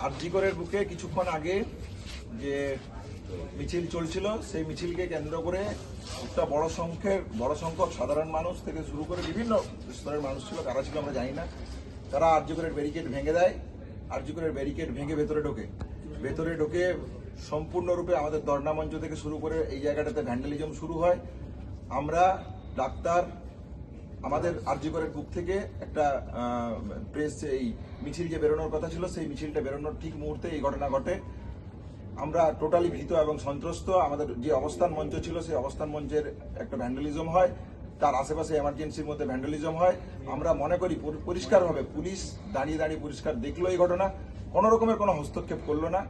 আরজিকরের বুকে কিছুক্ষণ আগে যে মিছিল চলছিল সেই মিছিলকে কেন্দ্র করে একটা বড় সংখ্যক সাধারণ মানুষ থেকে শুরু করে বিভিন্ন স্তরের মানুষ ছিল, কারা ছিল আমরা জানি না, তারা আরজিকরের ব্যারিকেড ভেঙে দেয়। আরজিকরের ব্যারিকেড ভেঙে ভেতরে ঢোকে সম্পূর্ণরূপে আমাদের ধর্ণা মঞ্চ থেকে শুরু করে এই জায়গাটাতে ভ্যান্ডালিজম শুরু হয়। আমরা ডাক্তার আমাদের আরজিকরের বুক থেকে একটা প্রেস এই মিছিল যে বেরোনোর কথা ছিল সেই মিছিলটা বেরোনোর ঠিক মুহূর্তে এই ঘটনা ঘটে। আমরা টোটালি ভীত এবং সন্ত্রস্ত। আমাদের যে অবস্থান মঞ্চ ছিল সেই অবস্থান মঞ্চের একটা ভ্যান্ডালিজম হয়, তার আশেপাশে এমার্জেন্সির মধ্যে ভ্যান্ডালিজম হয়। আমরা মনে করি পরিষ্কারভাবে পুলিশ দাঁড়িয়ে পরিষ্কার দেখলো এই ঘটনা, কোনো রকমের কোনো হস্তক্ষেপ করলো না।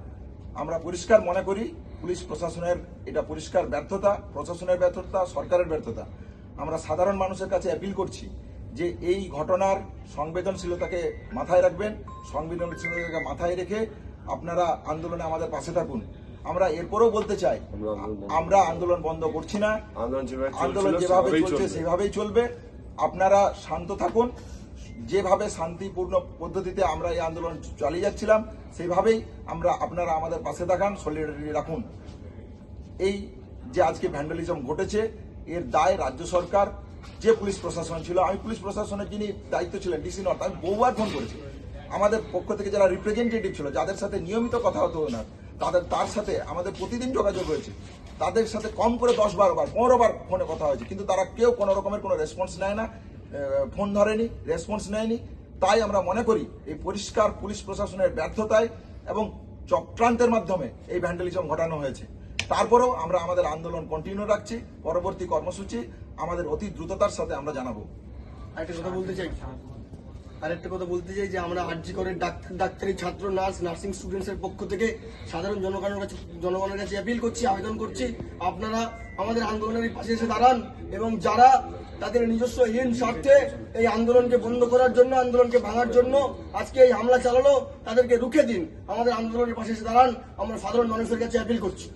আমরা পরিষ্কার মনে করি পুলিশ প্রশাসনের এটা পরিষ্কার ব্যর্থতা, প্রশাসনের ব্যর্থতা, সরকারের ব্যর্থতা। আমরা সাধারণ মানুষের কাছে অ্যাপিল করছি যে এই ঘটনার সংবেদনশীলতাকে মাথায় রাখবেন, সংবেদনশীলতাকে মাথায় রেখে আপনারা আন্দোলনে আমাদের পাশে থাকুন। আমরা এরপরেও বলতে চাই, আমরা আন্দোলন বন্ধ করছি না, আন্দোলন যেভাবে চলছে সেভাবেই চলবে। আপনারা শান্ত থাকুন, যেভাবে শান্তিপূর্ণ পদ্ধতিতে আমরা এই আন্দোলন চালিয়ে যাচ্ছিলাম সেইভাবেই আপনারা আমাদের পাশে থাকুন, সলিডারিটি রাখুন। এই যে আজকে ভ্যান্ডালিজম ঘটেছে এর দায় রাজ্য সরকার, যে পুলিশ প্রশাসন ছিল, আমি পুলিশ প্রশাসনের যিনি দায়িত্ব ছিলেন ডিসি নর্থ, আমি বহুবার ফোন করেছি। আমাদের পক্ষ থেকে যারা রিপ্রেজেন্টেটিভ ছিল, যাদের সাথে নিয়মিত কথা হতো না, তার সাথে আমাদের প্রতিদিন যোগাযোগ হয়েছে। তাদের সাথে কম করে 10-12 বার 15 বার ফোনে কথা হয়েছে, কিন্তু তারা কেউ কোনো রকমের কোনো রেসপন্স নেয় না, ফোন ধরেনি, রেসপন্স নেয়নি। তাই আমরা মনে করি এই পরিষ্কার পুলিশ প্রশাসনের ব্যর্থতায় এবং চক্রান্তের মাধ্যমে এই ভ্যান্ডালিজম ঘটানো হয়েছে। তারপরেও আমরা আমাদের আন্দোলন কন্টিনিউ রাখছি। পরবর্তী কর্মসূচি আমাদের অতি দ্রুততার সাথে আমরা জানাবো। আরেকটা কথা বলতে চাই যে আমরা আরজিকরের ডাক্তারি ছাত্র নার্সিং স্টুডেন্টসের পক্ষ থেকে সাধারণ জনগণের কাছে অ্যাপিল করছি, আবেদন করছি, আপনারা আমাদের আন্দোলনের পাশে এসে দাঁড়ান এবং যারা তাদের নিজস্ব হীন স্বার্থে এই আন্দোলনকে বন্ধ করার জন্য, আন্দোলনকে ভাঙার জন্য আজকে এই হামলা চালালো, তাদেরকে রুখে দিন। আমাদের আন্দোলনের পাশে এসে দাঁড়ান, আমরা সাধারণ মানুষের কাছে অ্যাপিল করছি।